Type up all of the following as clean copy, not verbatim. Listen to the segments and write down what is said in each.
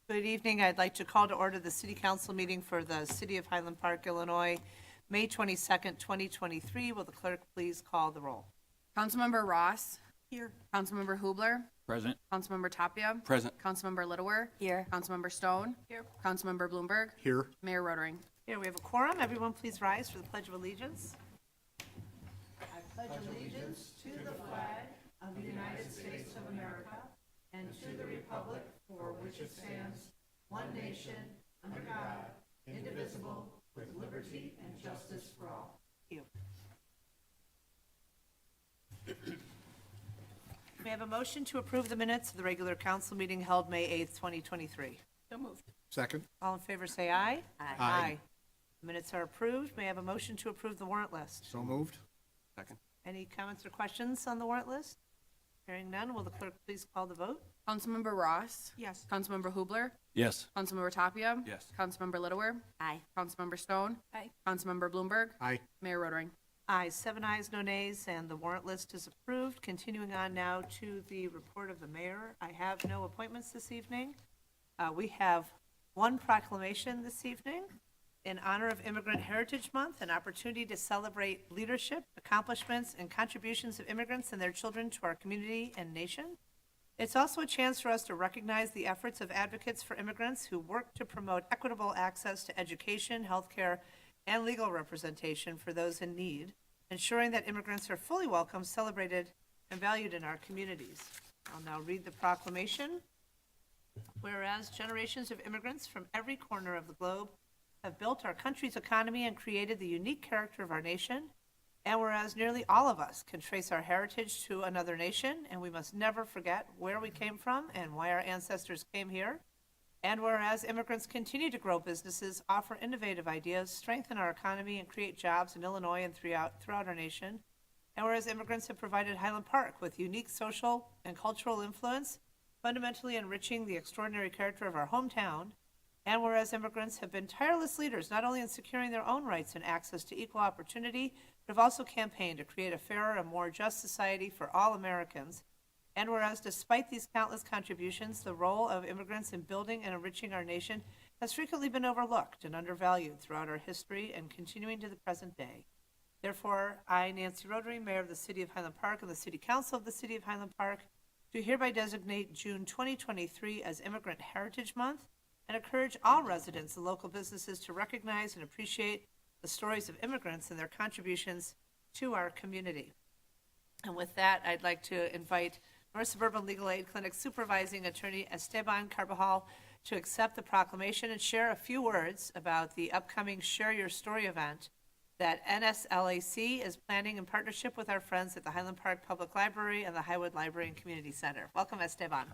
Good evening. I'd like to call to order the City Council meeting for the City of Highland Park, Illinois, May 22nd, 2023. Will the clerk please call the roll? Councilmember Ross. Here. Councilmember Hubler. Present. Councilmember Tapia. Present. Councilmember Littlewer. Here. Councilmember Stone. Here. Councilmember Bloomberg. Here. Mayor Rotering. Here, we have a quorum. Everyone please rise for the Pledge of Allegiance. I pledge allegiance to the flag of the United States of America and to the republic for which it stands, one nation, under God, indivisible, with liberty and justice for all. Thank you. May I have a motion to approve the minutes of the regular council meeting held May 8th, 2023? So moved. Second. All in favor say aye. Aye. The minutes are approved. May I have a motion to approve the warrant list? So moved. Second. Any comments or questions on the warrant list? Hearing none, will the clerk please call the vote? Councilmember Ross. Yes. Councilmember Hubler. Yes. Councilmember Tapia. Yes. Councilmember Littlewer. Aye. Councilmember Stone. Aye. Councilmember Bloomberg. Aye. Mayor Rotering. Aye, 7 ayes, no nays, and the warrant list is approved. Continuing on now to the report of the mayor. I have no appointments this evening. We have one proclamation this evening in honor of Immigrant Heritage Month, an opportunity to celebrate leadership, accomplishments, and contributions of immigrants and their children to our community and nation. It's also a chance for us to recognize the efforts of advocates for immigrants who work to promote equitable access to education, healthcare, and legal representation for those in need, ensuring that immigrants are fully welcome, celebrated, and valued in our communities. I'll now read the proclamation. Whereas generations of immigrants from every corner of the globe have built our country's economy and created the unique character of our nation, and whereas nearly all of us can trace our heritage to another nation, and we must never forget where we came from and why our ancestors came here, and whereas immigrants continue to grow businesses, offer innovative ideas, strengthen our economy, and create jobs in Illinois and throughout our nation, and whereas immigrants have provided Highland Park with unique social and cultural influence, fundamentally enriching the extraordinary character of our hometown, and whereas immigrants have been tireless leaders not only in securing their own rights and access to equal opportunity, but have also campaigned to create a fairer and more just society for all Americans, and whereas despite these countless contributions, the role of immigrants in building and enriching our nation has frequently been overlooked and undervalued throughout our history and continuing to the present day. Therefore, I, Nancy Rotary, Mayor of the City of Highland Park, and the City Council of the City of Highland Park, do hereby designate June 2023 as Immigrant Heritage Month and encourage all residents and local businesses to recognize and appreciate the stories of immigrants and their contributions to our community. And with that, I'd like to invite North Suburban Legal Aid Clinic Supervising Attorney Esteban Carbajal to accept the proclamation and share a few words about the upcoming Share Your Story event that NSLAC is planning in partnership with our friends at the Highland Park Public Library and the Highwood Library and Community Center. Welcome, Esteban.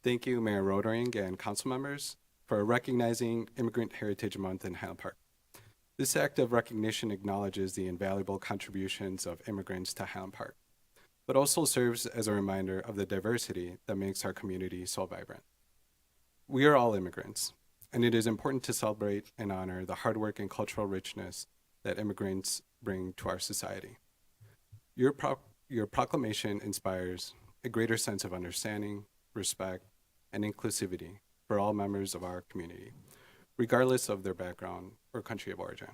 Thank you, Mayor Rotering and council members, for recognizing Immigrant Heritage Month in Highland Park. This act of recognition acknowledges the invaluable contributions of immigrants to Highland Park, but also serves as a reminder of the diversity that makes our community so vibrant. We are all immigrants, and it is important to celebrate and honor the hard work and cultural richness that immigrants bring to our society. Your proclamation inspires a greater sense of understanding, respect, and inclusivity for all members of our community, regardless of their background or country of origin.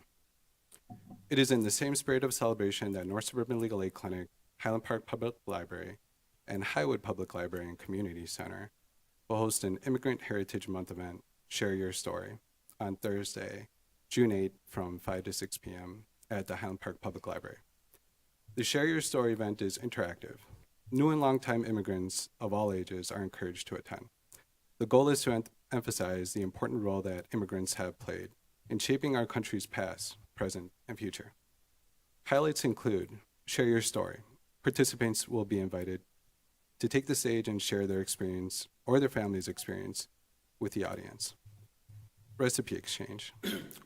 It is in the same spirit of celebration that North Suburban Legal Aid Clinic, Highland Park Public Library, and Highwood Public Library and Community Center will host an Immigrant Heritage Month event, Share Your Story, on Thursday, June 8th from 5 to 6 p.m. at the Highland Park Public Library. The Share Your Story event is interactive. New and longtime immigrants of all ages are encouraged to attend. The goal is to emphasize the important role that immigrants have played in shaping our country's past, present, and future. Highlights include Share Your Story. Participants will be invited to take the stage and share their experience or their family's experience with the audience. Recipe exchange.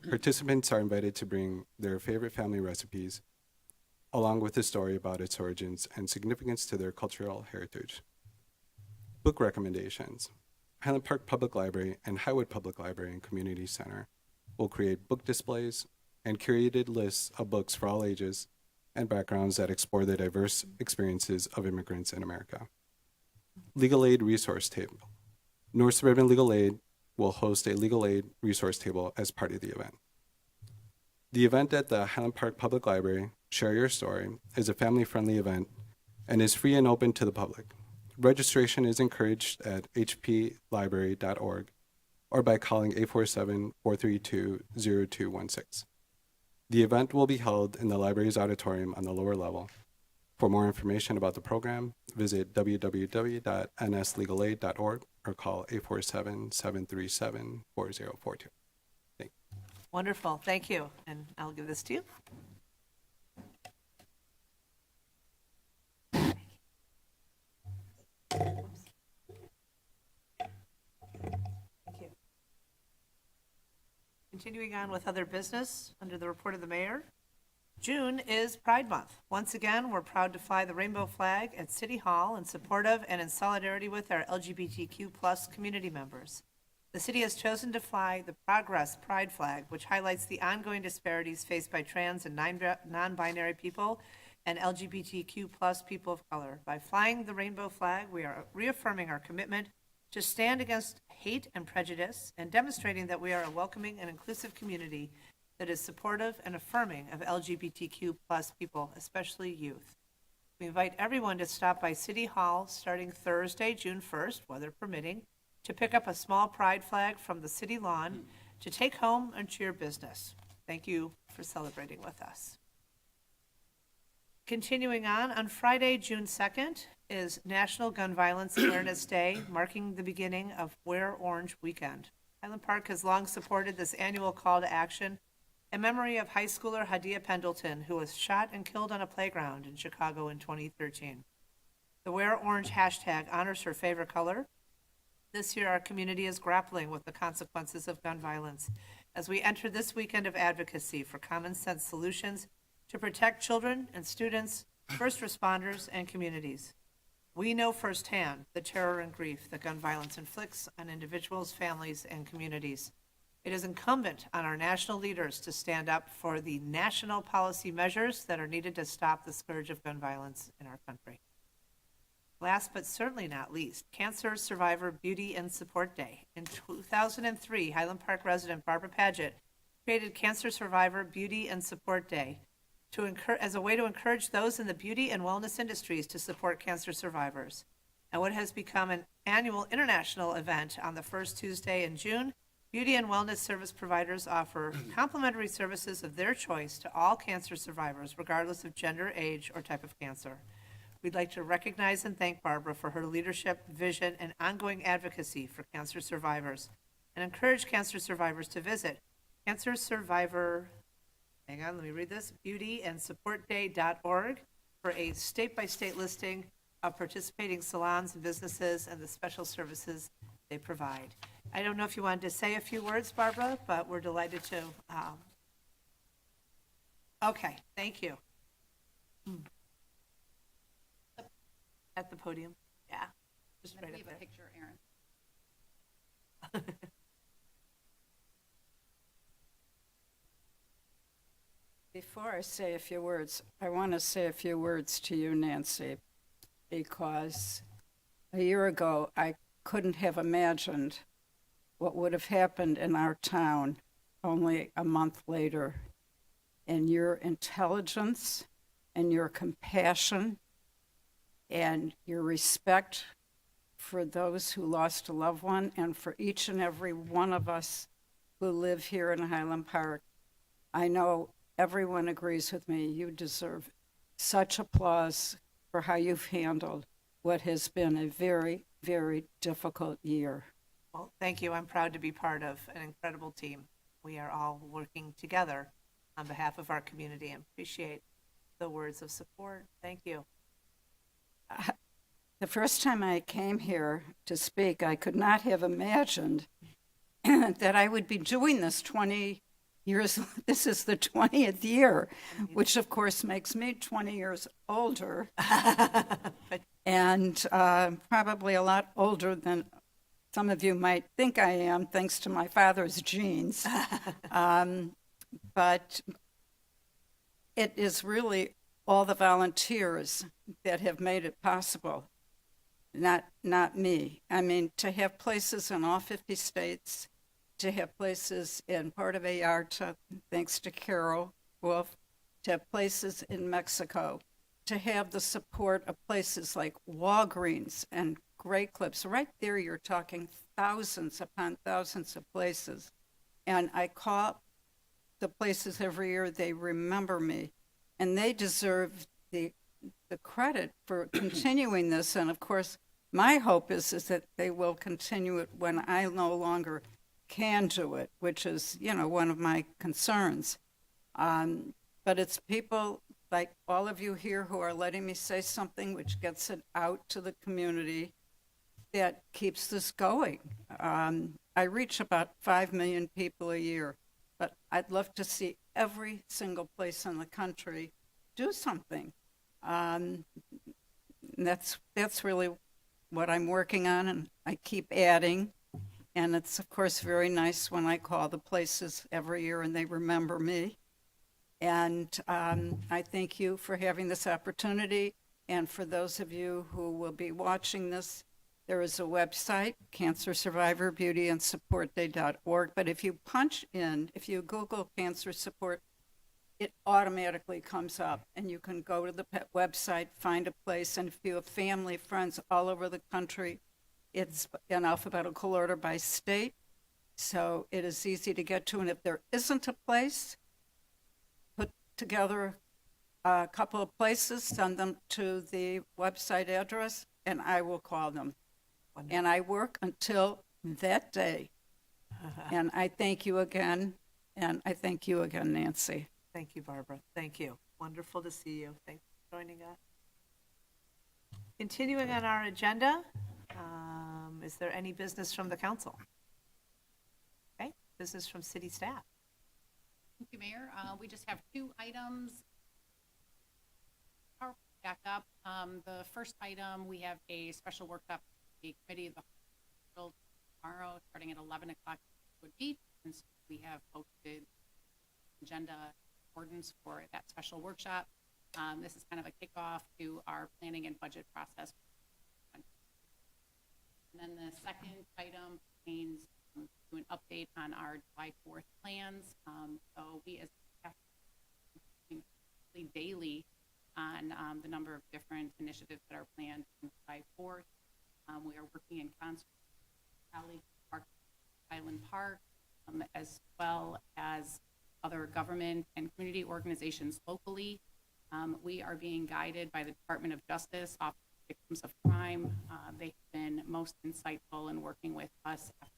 Participants are invited to bring their favorite family recipes along with a story about its origins and significance to their cultural heritage. Book recommendations. Highland Park Public Library and Highwood Public Library and Community Center will create book displays, and curated lists of books for all ages and backgrounds that explore the diverse experiences of immigrants in America. Legal Aid Resource Table. North Suburban Legal Aid will host a legal aid resource table as part of the event. The event at the Highland Park Public Library, Share Your Story, is a family-friendly event and is free and open to the public. Registration is encouraged at hplibrary.org or by calling 847-432-0216. The event will be held in the library's auditorium on the lower level. For more information about the program, visit www.nslegalaid.org or call 847-737-4042. Wonderful, thank you. And I'll give this to you. Thank you. Continuing on with other business, under the report of the mayor, June is Pride Month. Once again, we're proud to fly the rainbow flag at City Hall in support of and in solidarity with our LGBTQ+ community members. The city has chosen to fly the Progress Pride flag, which highlights the ongoing disparities faced by trans and non-binary people and LGBTQ+ people of color. By flying the rainbow flag, we are reaffirming our commitment to stand against hate and prejudice and demonstrating that we are a welcoming and inclusive community that is supportive and affirming of LGBTQ+ people, especially youth. We invite everyone to stop by City Hall starting Thursday, June 1st, weather permitting, to pick up a small pride flag from the city lawn to take home and to your business. Thank you for celebrating with us. Continuing on Friday, June 2nd, is National Gun Violence Awareness Day, marking the beginning of Wear Orange Weekend. Highland Park has long supported this annual call to action in memory of high schooler Hadia Pendleton, who was shot and killed on a playground in Chicago in 2013. The Wear Orange hashtag honors her favorite color. This year, our community is grappling with the consequences of gun violence as we enter this weekend of advocacy for common sense solutions to protect children and students, first responders, and communities. We know firsthand the terror and grief that gun violence inflicts on individuals, families, and communities. It is incumbent on our national leaders to stand up for the national policy measures that are needed to stop the scourge of gun violence in our country. Last but certainly not least, Cancer Survivor Beauty and Support Day. In 2003, Highland Park resident Barbara Paget created Cancer Survivor Beauty and Support Day as a way to encourage those in the beauty and wellness industries to support cancer survivors. And what has become an annual international event on the first Tuesday in June, beauty and wellness service providers offer complimentary services of their choice to all cancer survivors, regardless of gender, age, or type of cancer. We'd like to recognize and thank Barbara for her leadership, vision, and ongoing advocacy for cancer survivors, and encourage cancer survivors to visit Cancer Survivor, beautyandsupportday.org for a state-by-state listing of participating salons and businesses and the special services they provide. I don't know if you wanted to say a few words, Barbara, but we're delighted to. Okay, thank you. At the podium, yeah. Just right up there. Picture, Aaron. Before I say a few words, I want to say a few words to you, Nancy, because a year ago I couldn't have imagined what would have happened in our town only a month later. And your intelligence and your compassion and your respect for those who lost a loved one and for each and every one of us who live here in Highland Park. I know everyone agrees with me. You deserve such applause for how you've handled what has been a very, very difficult year. Well, thank you. I'm proud to be part of an incredible team. We are all working together on behalf of our community and appreciate the words of support. Thank you. The first time I came here to speak, I could not have imagined that I would be doing this 20 years. This is the 20th year, which of course makes me 20 years older and probably a lot older than some of you might think I am, thanks to my father's genes. but it is really all the volunteers that have made it possible, not me. I mean, to have places in all 50 states, to have places in Puerto Vallarta, thanks to Carol Wolf, to have places in Mexico, to have the support of places like Walgreens and Great Clips. Right there, you're talking thousands upon thousands of places. And I call the places every year, they remember me, and they deserve the credit for continuing this. And of course, my hope is that they will continue it when I no longer can do it, which is, one of my concerns. But it's people like all of you here who are letting me say something which gets it out to the community that keeps this going. I reach about 5 million people a year, but I'd love to see every single place in the country do something. And that's really what I'm working on, and I keep adding. And it's, of course, very nice when I call the places every year and they remember me. And I thank you for having this opportunity. And for those of you who will be watching this, there is a website, cancersurvivorbeautyandSupportDay.org. But if you if you Google cancer support, it automatically comes up, and you can go to the website, find a place. And if you have family, friends all over the country, it's in alphabetical order by state. So it is easy to get to. And if there isn't a place, put together a couple of places, send them to the website address, and I will call them. Wonderful. And I work until that day. And I thank you again. And I thank you again, Nancy. Thank you, Barbara. Thank you. Wonderful to see you. Thanks for joining us. Continuing on our agenda, is there any business from the council? Okay, business from city staff. Thank you, Mayor. We just have 2 items. Power back up. The first item, we have a special workshop, the committee of the whole tomorrow, starting at 11 o'clock would be, and so we have posted agenda accordance for that special workshop. This is kind of a kickoff to our planning and budget process. And then the second item pertains to an update on our July 4th plans. So we as staff daily on the number of different initiatives that are planned on July 4th. We are working in concert with colleagues at Highland Park, as well as other government and community organizations locally. We are being guided by the Department of Justice, Office of Victims of Crime. They've been most insightful in working with us after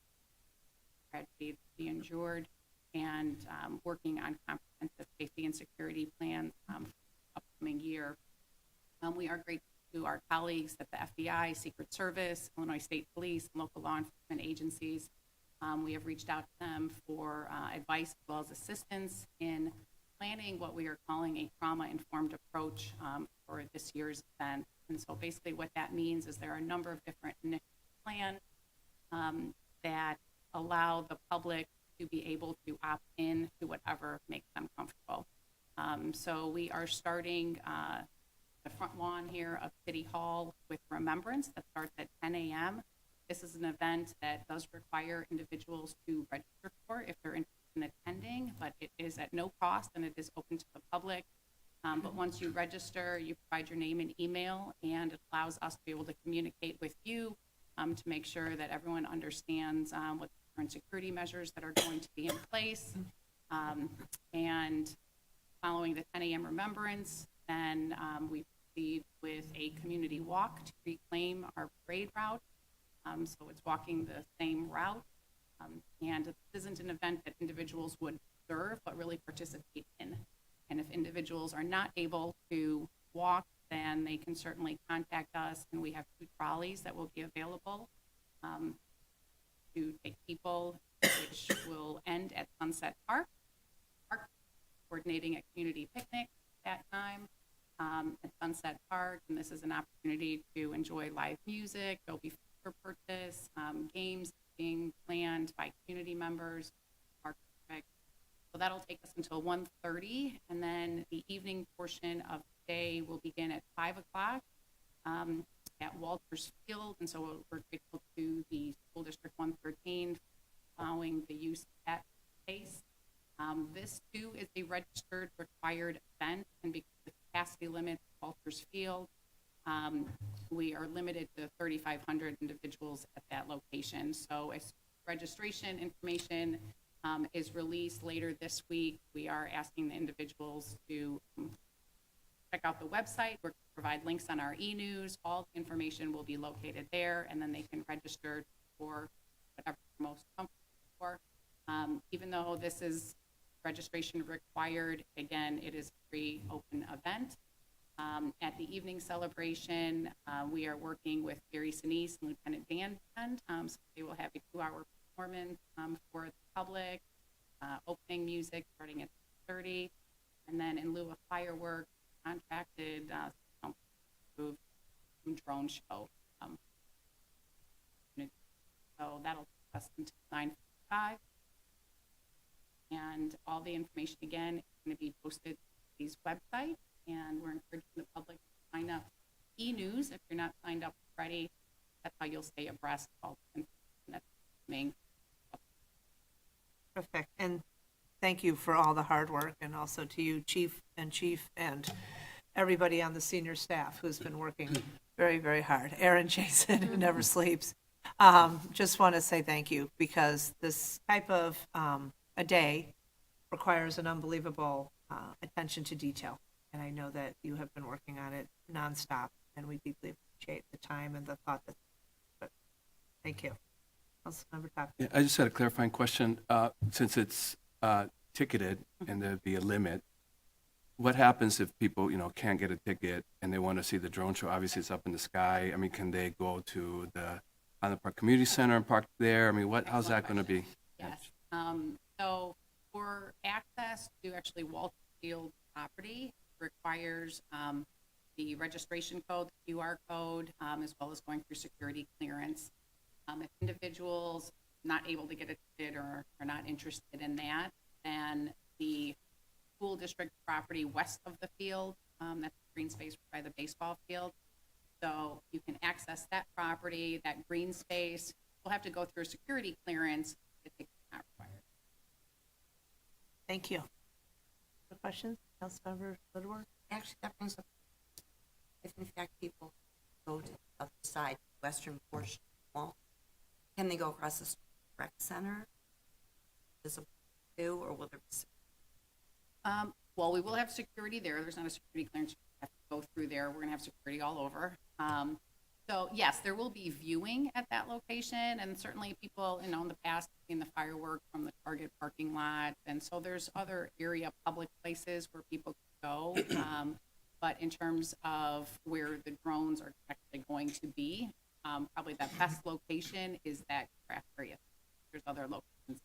tragedy to be endured, and working on comprehensive safety and security plans for the upcoming year. We are grateful to our colleagues at the FBI, Secret Service, Illinois State Police, and local law enforcement agencies. We have reached out to them for advice as well as assistance in planning what we are calling a trauma-informed approach for this year's event. And so basically what that means is there are a number of different initiatives planned that allow the public to be able to opt in to whatever makes them comfortable. So we are starting the front lawn here of City Hall with Remembrance that starts at 10 a.m. This is an event that does require individuals to register for if they're interested in attending, but it is at no cost and it is open to the public. But once you register, you provide your name and email, and it allows us to be able to communicate with you to make sure that everyone understands what the current security measures that are going to be in place. And following the 10 a.m. remembrance, then we proceed with a community walk to reclaim our parade route. So it's walking the same route. And this isn't an event that individuals would observe, but really participate in. And if individuals are not able to walk, then they can certainly contact us, and we have 2 trolleys that will be available to take people, which will end at Sunset Park, coordinating a community picnic at that time at Sunset Park. And this is an opportunity to enjoy live music. There'll be food for purchase, games being planned by community members, park district, So that'll take us until 1:30, and then the evening portion of the day will begin at 5 o'clock at Walters Field. And so we're grateful to the School District 113 allowing the use of that space. This too is a registered required event, and because of the capacity limit at Walters Field, we are limited to 3,500 individuals at that location. So as registration information is released later this week, we are asking the individuals to check out the website. We're going to provide links on our e-news. All the information will be located there, and then they can register for whatever they're most comfortable for. Even though this is registration required, again, it is a free open event. At the evening celebration, we are working with Gary Sinise and Lieutenant Dan Band. So they will have a 2-hour performance for the public, opening music starting at 6:30, and then in lieu of fireworks, contracted drone show. So that'll take us until 9:45. And all the information, again, is going to be posted to these websites, and we're encouraging the public to sign up e-news. If you're not signed up already, that's how you'll stay abreast of all the information that's coming. Perfect. And thank you for all the hard work, and also to you, Chief, and everybody on the senior staff who's been working very, very hard. Aaron Jason, who never sleeps. Just want to say thank you, because this type of a day requires an unbelievable attention to detail. And I know that you have been working on it nonstop, and we deeply appreciate the time and the thought that. But thank you. Councilmember Top. Yeah, I just had a clarifying question. Since it's ticketed and there'd be a limit, what happens if people, can't get a ticket and they want to see the drone show? Obviously, it's up in the sky. I mean, can they go to the Highland Park Community Center and park there? I mean, how's that going to be? Yes. So for access to actually Walter Field property requires the registration code, the QR code, as well as going through security clearance. If individuals not able to get a ticket or are not interested in that, then the school district property west of the field, that's green space by the baseball field. So you can access that property, that green space. We'll have to go through a security clearance. It's not required. Thank you. Other questions? Councilmember Littleworth? Actually, that brings up, if in fact people go to the other side, western portion of the mall, can they go across the rec center? Is it two, or will there be? Well, we will have security there. There's not a security clearance. You have to go through there. We're going to have security all over. So yes, there will be viewing at that location, and certainly people, in the past, have seen the fireworks from the Target parking lot, and so there's other area public places where people can go. But in terms of where the drones are actually going to be, probably the best location is that craft area. There's other locations.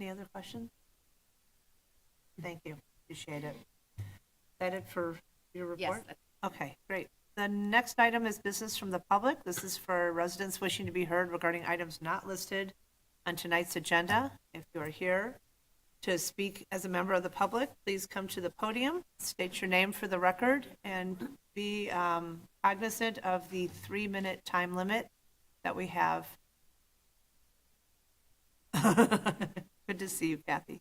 Any other questions? Thank you. Appreciate it. Is that it for your report? Yes, that's Okay, great. The next item is business from the public. This is for residents wishing to be heard regarding items not listed on tonight's agenda. If you are here to speak as a member of the public, please come to the podium, state your name for the record, and be cognizant of the 3-minute time limit that we have. Good to see you, Kathy.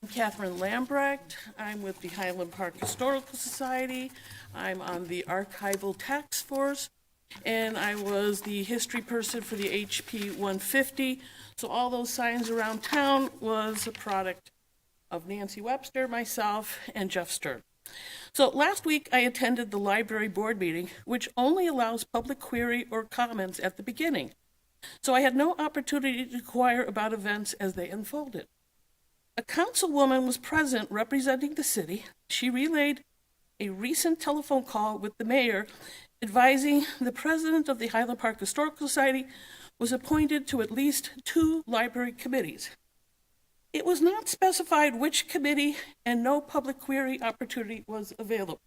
I'm Catherine Lambrecht. I'm with the Highland Park Historical Society. I'm on the Archival Task Force, and I was the history person for the HP 150. So all those signs around town was a product of Nancy Webster, myself, and Jeff Stern. So last week I attended the library board meeting, which only allows public query or comments at the beginning. So I had no opportunity to inquire about events as they unfolded. A councilwoman was present representing the city. She relayed a recent telephone call with the mayor advising the president of the Highland Park Historical Society was appointed to at least 2 library committees. It was not specified which committee, and no public query opportunity was available.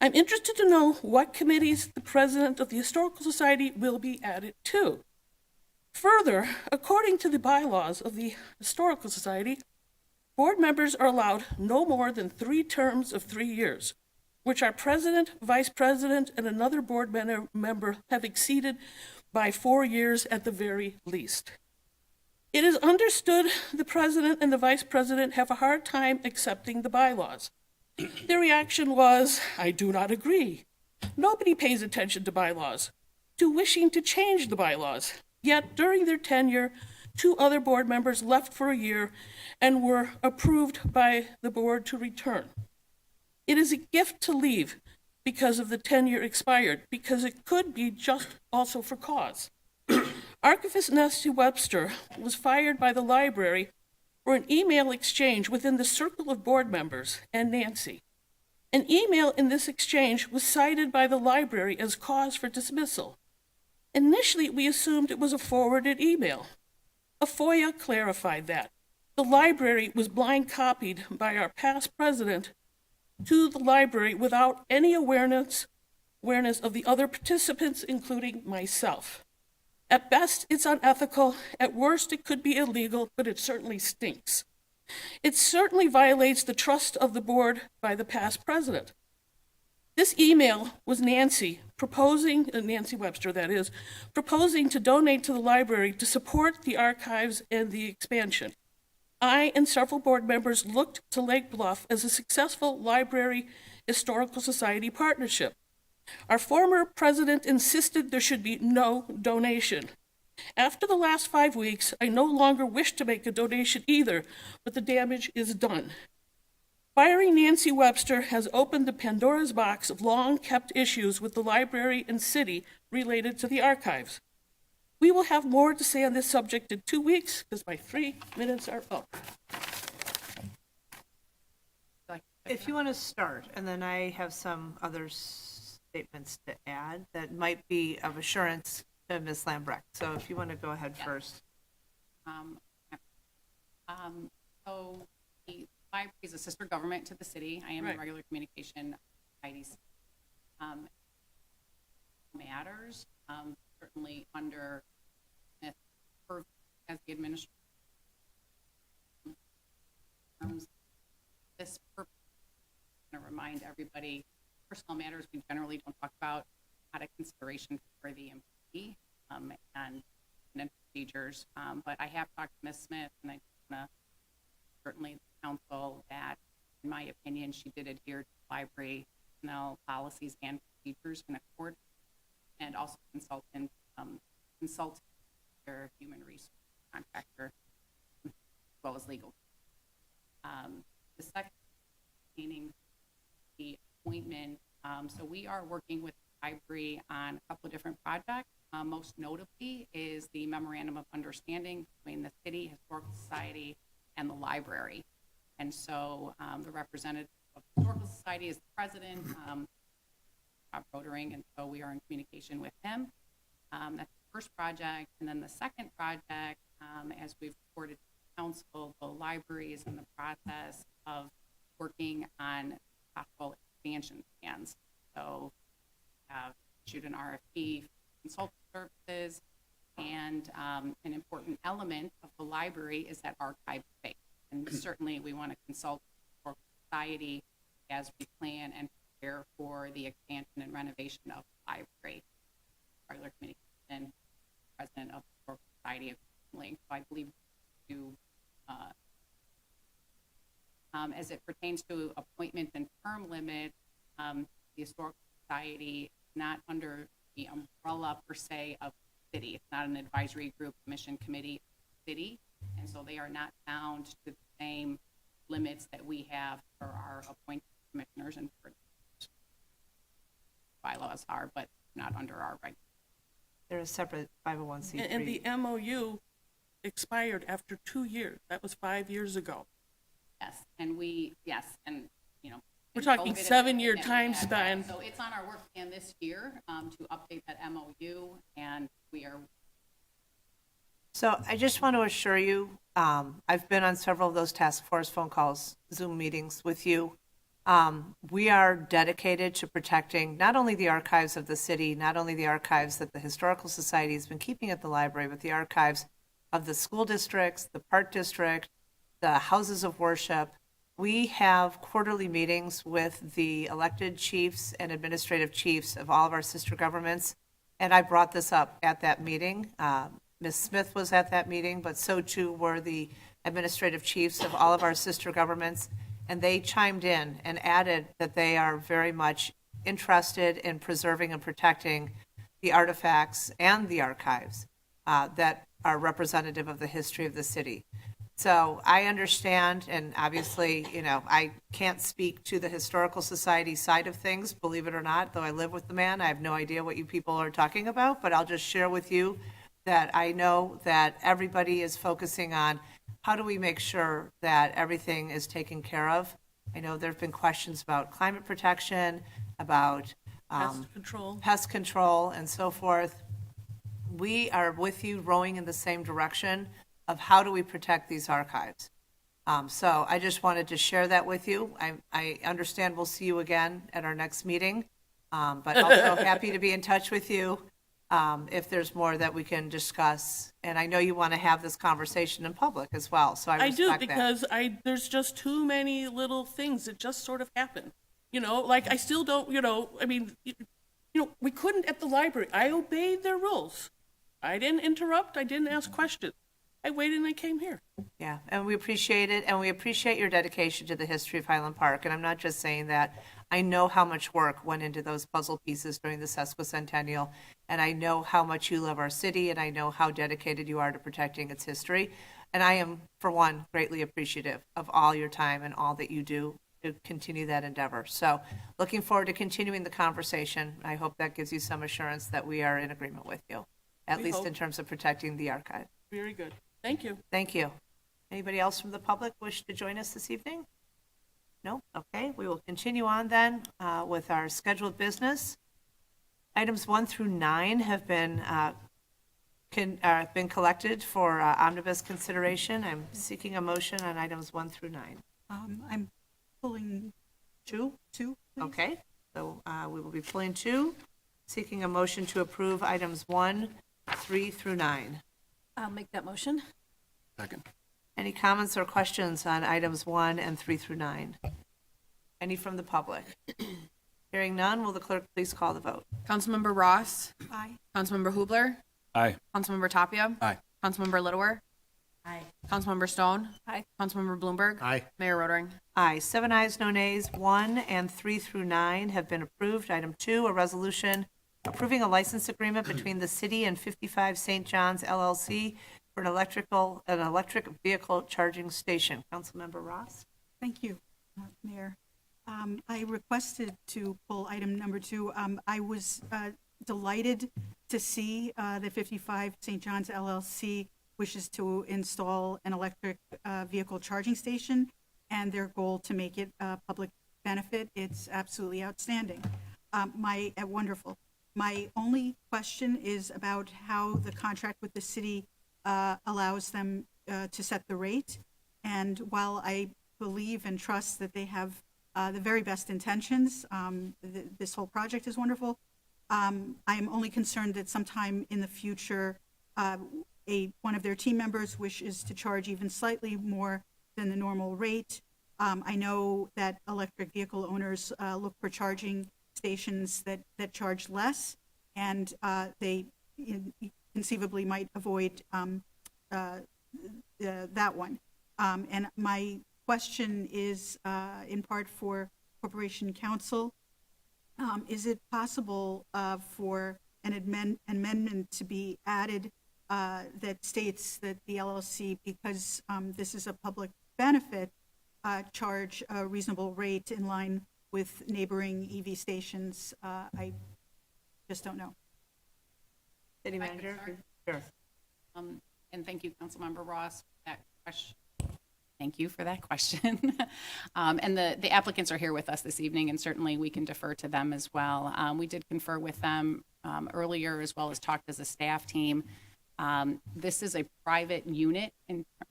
I'm interested to know what committees the president of the Historical Society will be added to. Further, according to the bylaws of the Historical Society, board members are allowed no more than 3 terms of 3 years, which our president, vice president, and another board member have exceeded by 4 years at the very least. It is understood the president and the vice president have a hard time accepting the bylaws. Their reaction was, "I do not agree. Nobody pays attention to bylaws," to wishing to change the bylaws. Yet during their tenure, 2 other board members left for a year and were approved by the board to return. It is a gift to leave because of the tenure expired, because it could be just also for cause. Archivist Nancy Webster was fired by the library for an email exchange within the circle of board members and Nancy. An email in this exchange was cited by the library as cause for dismissal. Initially, we assumed it was a forwarded email. A FOIA clarified that. The library was blind copied by our past president to the library without any awareness of the other participants, including myself. At best, it's unethical. At worst, it could be illegal, but it certainly stinks. It certainly violates the trust of the board by the past president. This email was Nancy Webster, that is, proposing to donate to the library to support the archives and the expansion. I and several board members looked to Lake Bluff as a successful Library Historical Society partnership. Our former president insisted there should be no donation. After the last 5 weeks, I no longer wish to make a donation either, but the damage is done. Firing Nancy Webster has opened the Pandora's box of long-kept issues with the library and city related to the archives. We will have more to say on this subject in 2 weeks, because my 3 minutes are up. If you want to start, and then I have some other statements to add that might be of assurance to Ms. Lambrecht. So if you want to go ahead first. So the library is a sister government to the city. I am in Right. regular communication with IDC. Matters, certainly under Smith's purview as the administrator. This purpose, I'm going to remind everybody, personal matters we generally don't talk about out of consideration for the employee and procedures. But I have talked to Ms. Smith, and I want to certainly the council that, in my opinion, she did adhere to library personnel policies and procedures in accord, and also consult their human resource contractor as well as legal. The second, meaning the appointment. So we are working with the library on a couple of different projects. Most notably is the memorandum of understanding between the City Historical Society and the library. And so the representative of the Historical Society is the president, Bob Rodering, and so we are in communication with him. That's the first project. And then the second project, as we've reported to the council, the library is in the process of working on possible expansion plans. So have issued an RFP for consulting services, and an important element of the library is that archive space. And certainly we want to consult with the society as we plan and prepare for the expansion and renovation of the library. Regular communication, president of the Historical Society of Link. So I believe as it pertains to appointment and term limit, the Historical Society is not under the umbrella per se of the city. It's not an advisory group, commission, committee, city, and so they are not bound to the same limits that we have for our appointed commissioners and for bylaws are, but not under our regular. They're a separate 501c3. And the MOU expired after 2 years. That was 5 years ago. Yes, and you know. We're talking COVID 7-year and- time yeah, span. So it's on our work plan this year to update that MOU, and we are. So I just want to assure you, I've been on several of those task force phone calls, Zoom meetings with you. We are dedicated to protecting not only the archives of the city, not only the archives that the Historical Society has been keeping at the library, but the archives of the school districts, the park district, the houses of worship. We have quarterly meetings with the elected chiefs and administrative chiefs of all of our sister governments. And I brought this up at that meeting. Ms. Smith was at that meeting, but so too were the administrative chiefs of all of our sister governments. And they chimed in and added that they are very much interested in preserving and protecting the artifacts and the archives that are representative of the history of the city. So I understand, and obviously, I can't speak to the Historical Society side of things, believe it or not, though I live with the man. I have no idea what you people are talking about, but I'll just share with you that I know that everybody is focusing on how do we make sure that everything is taken care of. I know there have been questions about climate protection, about pest control, and so forth. We are with you rowing in the same direction of how do we protect these archives. So I just wanted to share that with you. I understand we'll see you again at our next meeting, but also happy to be in touch with you if there's more that we can discuss. And I know you want to have this conversation in public as well, so I respect that. I do, because there's just too many little things that just sort of happen. Like I still don't, we couldn't at the library. I obeyed their rules. I didn't interrupt. I didn't ask questions. I waited and I came here. Yeah, and we appreciate it, and we appreciate your dedication to the history of Highland Park. And I'm not just saying that. I know how much work went into those puzzle pieces during the sesquicentennial, and I know how much you love our city, and I know how dedicated you are to protecting its history. And I am, for one, greatly appreciative of all your time and all that you do to continue that endeavor. So looking forward to continuing the conversation. I hope that gives you some assurance that we are in agreement with you, at least in terms of protecting the archive. Very good. Thank you. Thank you. Anybody else from the public wish to join us this evening? No? Okay, we will continue on then with our scheduled business. Items 1 through 9 have been collected for omnibus consideration. I'm seeking a motion on items 1 through 9. I'm pulling 2? 2, please. Okay, so we will be pulling 2, seeking a motion to approve items 1, 3 through 9. I'll make that motion. Second. Any comments or questions on items 1 and 3 through 9? Any from the public? Hearing none, will the clerk please call the vote? Councilmember Ross. Aye. Councilmember Hubler. Aye. Councilmember Tapia. Aye. Councilmember Littlewer. Aye. Councilmember Stone. Aye. Councilmember Bloomberg. Aye. Mayor Rotering. Aye. 7 ayes, no nays. 1 and 3 through 9 have been approved. Item 2, a resolution approving a license agreement between the city and 55 St. John's LLC for an electric vehicle charging station. Councilmember Ross? Thank you, Mayor. I requested to pull item number 2. I was delighted to see that 55 St. John's LLC wishes to install an electric vehicle charging station, and their goal to make it a public benefit. It's absolutely outstanding. Wonderful. My only question is about how the contract with the city allows them to set the rate. And while I believe and trust that they have the very best intentions, this whole project is wonderful, I am only concerned that sometime in the future, one of their team members wishes to charge even slightly more than the normal rate. I know that electric vehicle owners look for charging stations that charge less, and they conceivably might avoid that one. And my question is in part for Corporation Counsel. Is it possible for an amendment to be added that states that the LLC, because this is a public benefit, charge a reasonable rate in line with neighboring EV stations? I just don't know. City I can Manager? start. Sure. And thank you, Councilmember Ross, for that question. Thank you for that question. And the applicants are here with us this evening, and certainly we can defer to them as well. We did confer with them earlier, as well as talked as a staff team. This is a private unit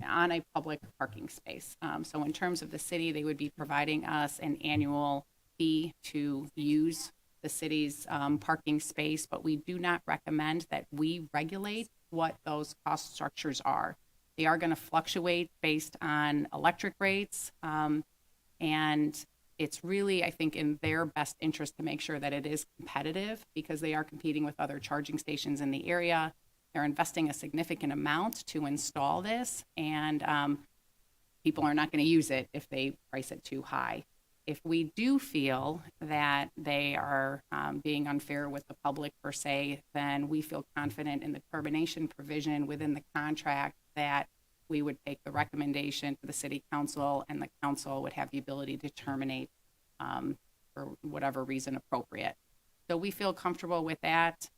on a public parking space. So in terms of the city, they would be providing us an annual fee to use the city's parking space, but we do not recommend that we regulate what those cost structures are. They are going to fluctuate based on electric rates, and it's really, I think, in their best interest to make sure that it is competitive because they are competing with other charging stations in the area. They're investing a significant amount to install this, and people are not going to use it if they price it too high. If we do feel that they are being unfair with the public per se, then we feel confident in the termination provision within the contract that we would take the recommendation to the city council, and the council would have the ability to terminate for whatever reason appropriate. So we feel comfortable with that.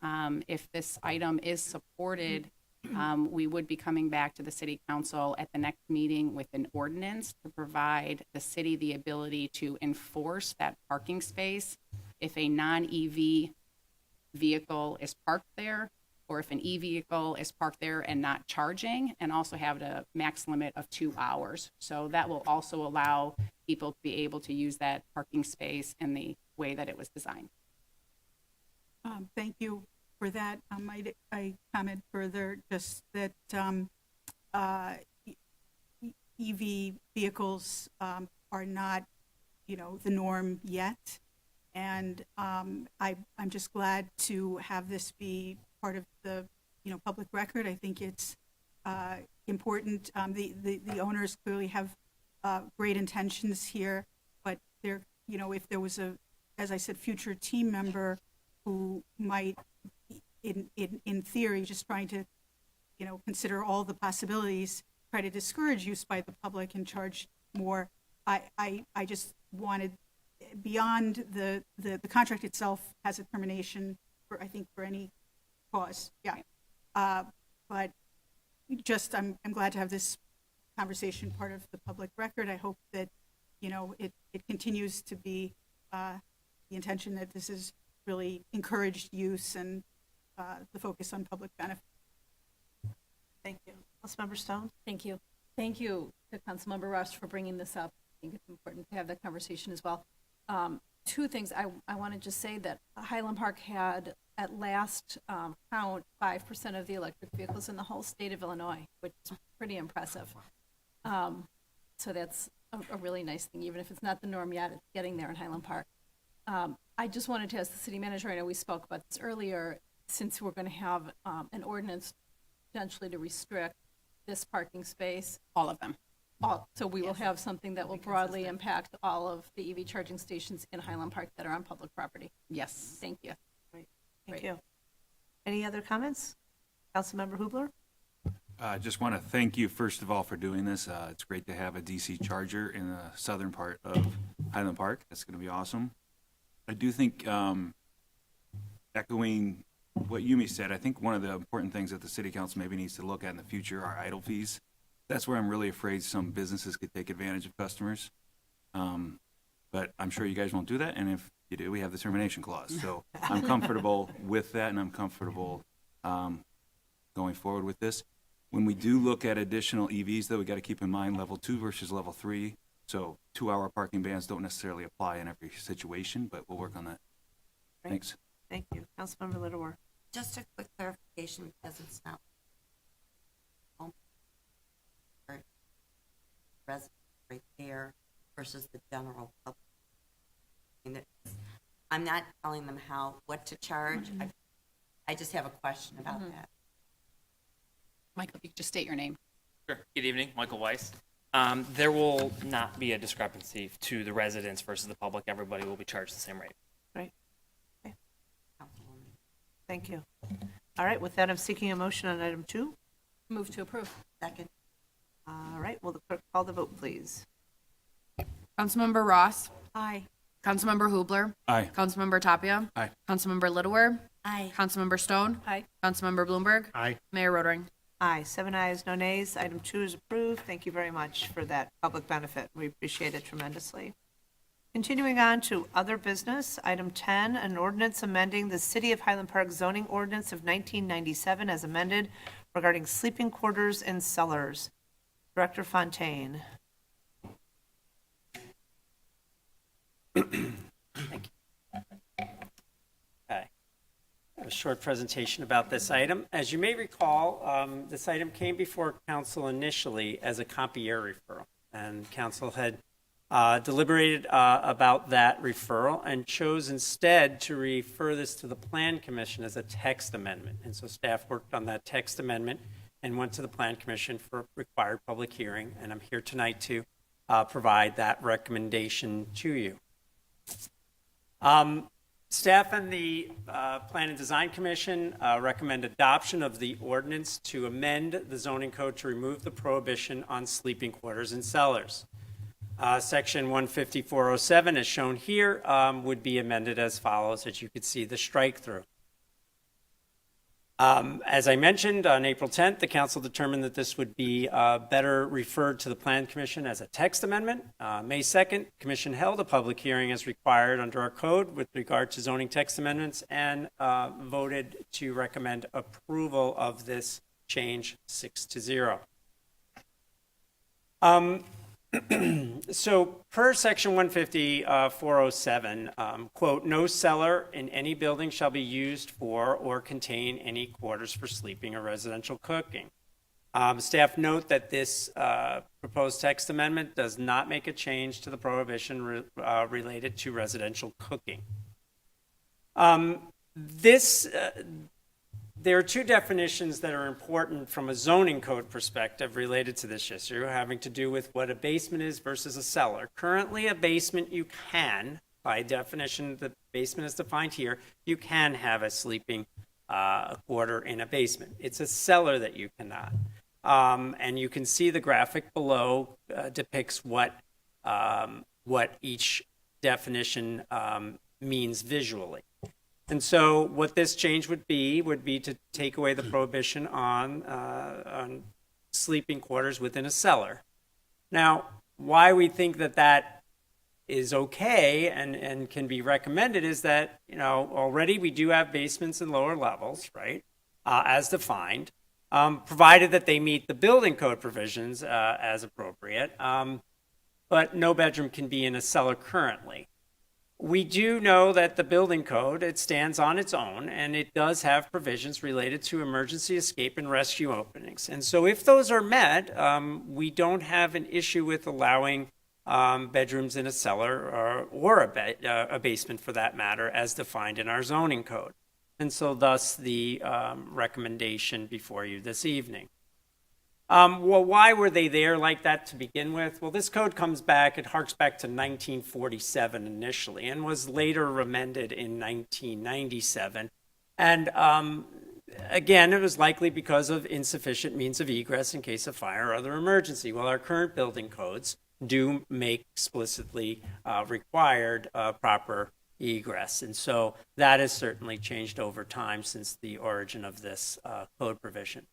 If this item is supported, we would be coming back to the city council at the next meeting with an ordinance to provide the city the ability to enforce that parking space if a non-EV vehicle is parked there, or if an e-vehicle is parked there and not charging, and also have a max limit of 2 hours. So that will also allow people to be able to use that parking space in the way that it was designed. Thank you for that. I comment further just that EV vehicles are not, the norm yet. And I'm just glad to have this be part of the, public record. I think it's important. The owners clearly have great intentions here, but there, if there was as I said, future team member who might, in theory, just trying to, consider all the possibilities, try to discourage use by the public and charge more. I just wanted, beyond the contract itself has a termination for, I think, for any cause. Yeah. But just, I'm glad to have this conversation part of the public record. I hope that, it continues to be the intention that this is really encouraged use and the focus on public benefit. Thank you. Councilmember Stone? Thank you. Thank you to Councilmember Rush for bringing this up. I think it's important to have that conversation as well. Two things. I want to just say that Highland Park had, at last count, 5% of the electric vehicles in the whole state of Illinois, which is pretty impressive. So that's a really nice thing, even if it's not the norm yet, it's getting there in Highland Park. I just wanted to ask the city manager, I know we spoke about this earlier, since we're going to have an ordinance potentially to restrict this parking space. All of them. So we will have something that will broadly impact all of the EV charging stations in Highland Park that are on public property. Yes. Thank you. Thank you. Any other comments? Councilmember Hubler? I just want to thank you, first of all, for doing this. It's great to have a DC charger in the southern part of Highland Park. That's going to be awesome. I do think, echoing what Yumi said, I think one of the important things that the city council maybe needs to look at in the future are idle fees. That's where I'm really afraid some businesses could take advantage of customers. But I'm sure you guys won't do that, and if you do, we have the termination clause. So I'm comfortable with that, and I'm comfortable going forward with this. When we do look at additional EVs, though, we got to keep in mind level 2 versus level 3. So 2-hour parking bans don't necessarily apply in every situation, but we'll work on that. Great. Thanks. Thank you. Councilmember Littleworth? Just a quick clarification, because it's not residents right there versus the general public. I'm not telling them what to charge. I just have a question about that. Michael, if you could just state your name. Sure. Good evening, Michael Weiss. There will not be a discrepancy to the residents versus the public. Everybody will be charged the same rate. Right. Okay. Thank you. All right, with that, I'm seeking a motion on item 2. Move to approve. Second. All right, will the clerk call the vote, please? Councilmember Ross. Aye. Councilmember Hubler. Aye. Councilmember Tapia. Aye. Councilmember Littlewer. Aye. Councilmember Stone. Aye. Councilmember Bloomberg. Aye. Mayor Rotering. Aye, 7 ayes, no nays. Item 2 is approved. Thank you very much for that public benefit. We appreciate it tremendously. Continuing on to other business, item 10, an ordinance amending the City of Highland Park zoning ordinance of 1997 as amended regarding sleeping quarters and cellars. Director Fontaine. Okay. A short presentation about this item. As you may recall, this item came before council initially as a Compiere referral, and council had deliberated about that referral and chose instead to refer this to the Plan Commission as a text amendment. And so staff worked on that text amendment and went to the Plan Commission for required public hearing, and I'm here tonight to provide that recommendation to you. Staff and the Plan and Design Commission recommend adoption of the ordinance to amend the zoning code to remove the prohibition on sleeping quarters and cellars. Section 15407, as shown here, would be amended as follows, as you could see the strike through. As I mentioned, on April 10th, the council determined that this would be better referred to the Plan Commission as a text amendment. May 2nd, Commission held a public hearing as required under our code with regard to zoning text amendments and voted to recommend approval of this change 6-0. So per section 15407, quote, no cellar in any building shall be used for or contain any quarters for sleeping or residential cooking. Staff note that this proposed text amendment does not make a change to the prohibition related to residential cooking. There are two definitions that are important from a zoning code perspective related to this issue, having to do with what a basement is versus a cellar. Currently, a basement you can, by definition, the basement is defined here, you can have a sleeping quarter in a basement. It's a cellar that you cannot. And you can see the graphic below depicts what each definition means visually. And so what this change would be to take away the prohibition on sleeping quarters within a cellar. Now, why we think that that is okay and can be recommended is that, you know, already we do have basements and lower levels, right, as defined, provided that they meet the building code provisions as appropriate, but no bedroom can be in a cellar currently. We do know that the building code, it stands on its own, and it does have provisions related to emergency escape and rescue openings. And so if those are met, we don't have an issue with allowing bedrooms in a cellar or a basement for that matter, as defined in our zoning code. And so thus the recommendation before you this evening. Well, why were they there like that to begin with? Well, this code comes back, it harks back to 1947 initially, and was later amended in 1997. And again, it was likely because of insufficient means of egress in case of fire or other emergency. Well, our current building codes do make explicitly required proper egress. And so that has certainly changed over time since the origin of this code provision.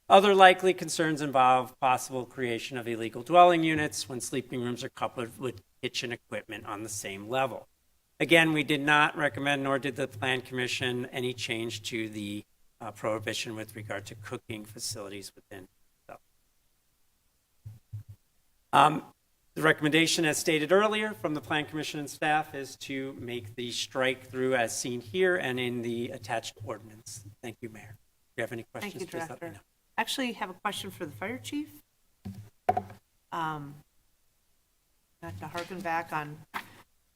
Other likely concerns involve possible creation of illegal dwelling units when sleeping rooms are coupled with kitchen equipment on the same level. Again, we did not recommend, nor did the Plan Commission, any change to the prohibition with regard to cooking facilities within. The recommendation, as stated earlier from the Plan Commission and staff, is to make the strike through as seen here and in the attached ordinance. Thank you, Mayor. If you have any questions, Thank you, please let me Director. know. Actually, have a question for the fire chief. Not to harken back on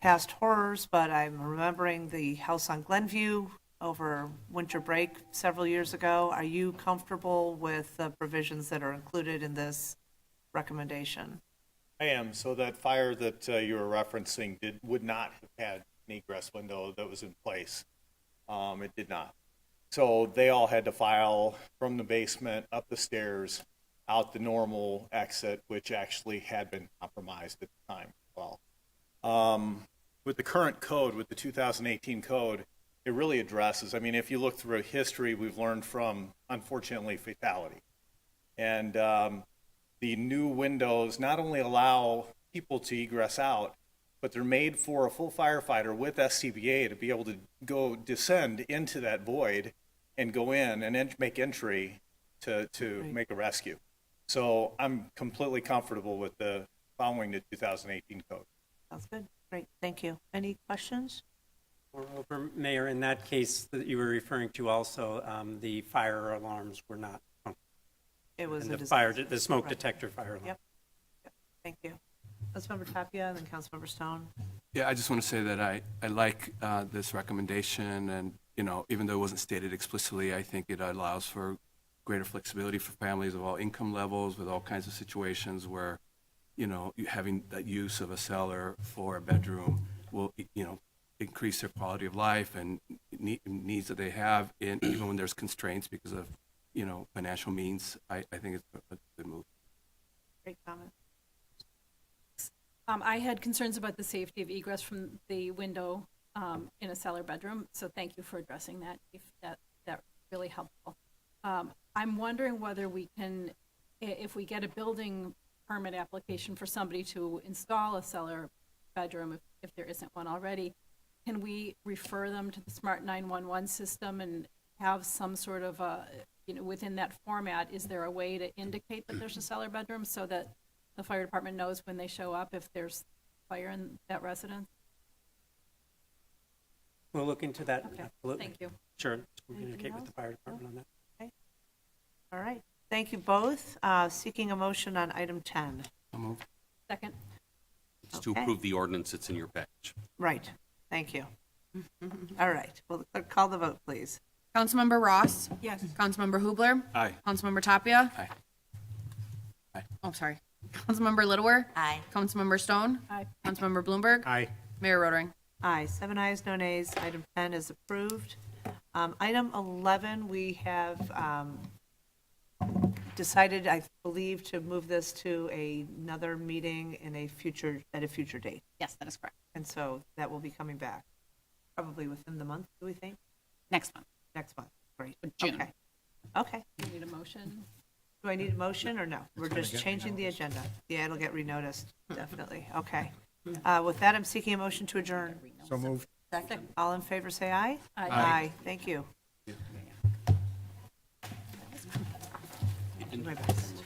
past horrors, but I'm remembering the house on Glenview over winter break several years ago. Are you comfortable with the provisions that are included in this recommendation? I am. So that fire that you were referencing would not have had an egress window that was in place. It did not. So they all had to file from the basement, up the stairs, out the normal exit, which actually had been compromised at the time as well. With the current code, with the 2018 code, it really addresses, I mean, if you look through history, we've learned from, unfortunately, fatality. And the new windows not only allow people to egress out, but they're made for a full firefighter with SCBA to be able to go descend into that void and go in and make entry to make a rescue. So I'm completely comfortable with the following the 2018 code. Sounds good. Great, thank you. Any questions? Moreover, Mayor, in that case that you were referring to also, the fire alarms were not functional. It was And a the fire, disaster. the smoke Right. detector fire alarm. Yep. Thank you. Councilmember Tapia and then Councilmember Stone. Yeah, I just want to say that I like this recommendation, and, you know, even though it wasn't stated explicitly, I think it allows for greater flexibility for families of all income levels with all kinds of situations where, you know, having that use of a cellar for a bedroom will, you know, increase their quality of life and needs that they have, and even when there's constraints because of, you know, financial means. I think it's a good move. Great comment. I had concerns about the safety of egress from the window in a cellar bedroom, so thank you for addressing that. That really helpful. I'm wondering whether we can, if we get a building permit application for somebody to install a cellar bedroom, if there isn't one already, can we refer them to the Smart 911 system and have some sort of a, you know, within that format, is there a way to indicate that there's a cellar bedroom so that the fire department knows when they show up if there's fire in that residence? We'll look into that, Okay, absolutely. thank you. Sure, Anything communicate with the else? fire department on that. All right, thank you both. Seeking a motion on item 10. I'll move. Second. It's to Okay. approve the ordinance that's in your package. Right, thank you. All right, well, call the vote, please. Councilmember Ross. Yes. Councilmember Hubler. Aye. Councilmember Tapia. Aye. Aye. Oh, sorry. Councilmember Littlewer. Aye. Councilmember Stone. Aye. Councilmember Bloomberg. Aye. Mayor Rotering. Aye, 7 ayes, no nays. Item 10 is approved. Item 11, we have decided, I believe, to move this to another meeting in at a future date. Yes, that is correct. And so that will be coming back, probably within the month, do we think? Next month, Next month, great. June. Okay. Okay. Do you need a motion? Do I need a motion or no? We're just changing the agenda. Yeah, it'll get renoticed, definitely. Okay. With that, I'm seeking a motion to adjourn. So moved. Second. All in favor, say aye. Aye. Aye, thank you. Do my best.